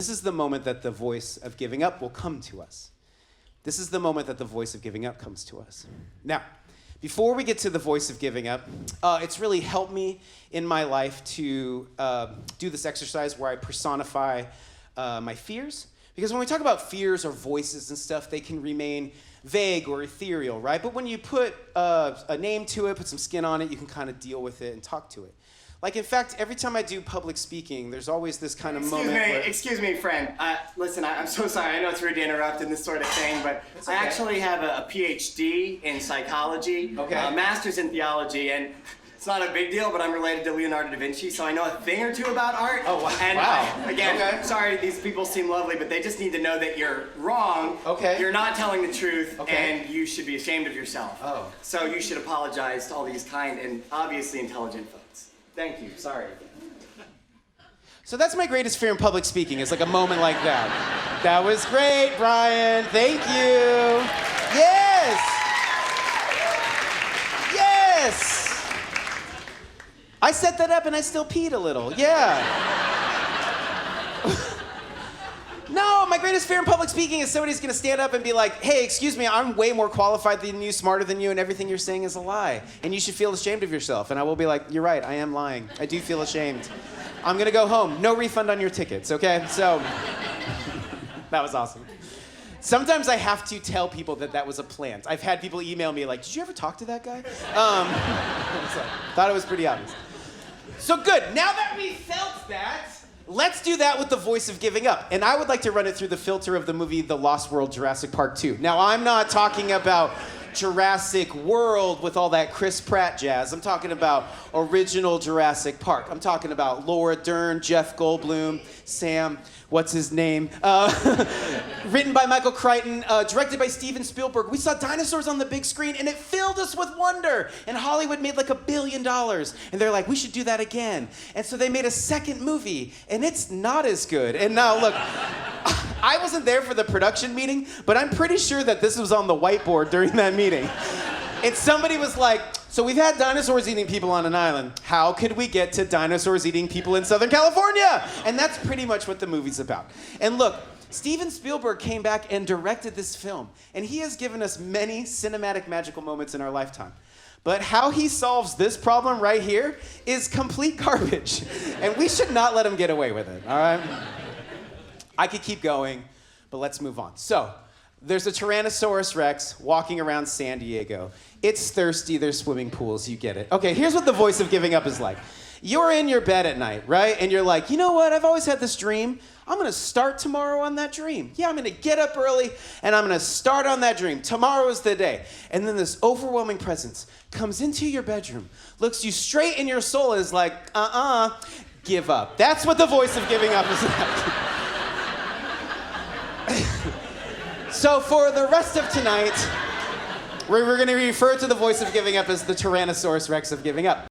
this is the moment that the voice of giving up will come to us. This is the moment that the voice of giving up comes to us. Now, before we get to the voice of giving up, it's really helped me in my life to do this exercise where I personify my fears. Because when we talk about fears or voices and stuff, they can remain vague or ethereal, right? But when you put a name to it, put some skin on it, you can kind of deal with it and talk to it. Like, in fact, every time I do public speaking, there's always this kind of moment where... Excuse me, friend. Listen, I'm so sorry. I know it's rude to interrupt and this sort of thing, but okay. I actually have a PhD in psychology, a master's in theology, and it's not a big deal, but I'm related to Leonardo da Vinci, so I know a thing or two about art. Oh, wow. And again, sorry, these people seem lovely, but they just need to know that you're wrong. Okay. You're not telling the truth, okay. and you should be ashamed of yourself. Oh. So you should apologize to all these kind and obviously intelligent folks. Thank you. Sorry. So that's my greatest fear in public speaking, is like a moment like that. That was great, Brian. Thank you. Yes. Yes. I set that up and I still peed a little. Yeah. No, my greatest fear in public speaking is somebody's gonna stand up and be like, hey, excuse me, I'm way more qualified than you, smarter than you, and everything you're saying is a lie. And you should feel ashamed of yourself. And I will be like, you're right, I am lying. I do feel ashamed. I'm gonna go home. No refund on your tickets, okay? So, that was awesome. Sometimes I have to tell people that that was a plant. I've had people email me like, did you ever talk to that guy? So, thought it was pretty obvious. So good, now that we felt that, let's do that with the voice of giving up. And I would like to run it through the filter of the movie The Lost World Jurassic Park 2. Now, I'm not talking about Jurassic World with all that Chris Pratt jazz. I'm talking about original Jurassic Park. I'm talking about Laura Dern, Jeff Goldblum, Sam, what's his name? Written by Michael Crichton, directed by Steven Spielberg. We saw dinosaurs on the big screen and it filled us with wonder. And Hollywood made like $1 billion. And they're like, we should do that again. And so they made a second movie and it's not as good. And now look, I wasn't there for the production meeting, but I'm pretty sure that this was on the whiteboard during that meeting. And somebody was like, so we've had dinosaurs eating people on an island. How could we get to dinosaurs eating people in Southern California? And that's pretty much what the movie's about. And look, Steven Spielberg came back and directed this film, and he has given us many cinematic magical moments in our lifetime. But how he solves this problem right here is complete garbage. And we should not let him get away with it, all right? I could keep going, but let's move on. So, there's a Tyrannosaurus Rex walking around San Diego. It's thirsty, there's swimming pools, you get it. Okay, here's what the voice of giving up is like. You're in your bed at night, right? And you're like, you know what, I've always had this dream. I'm gonna start tomorrow on that dream. Yeah, I'm gonna get up early and I'm gonna start on that dream. Tomorrow is the day. And then this overwhelming presence comes into your bedroom, looks you straight in your soul and is like, give up. That's what the voice of giving up is like. So for the rest of tonight, we're going to refer to the voice of giving up as the Tyrannosaurus Rex of giving up.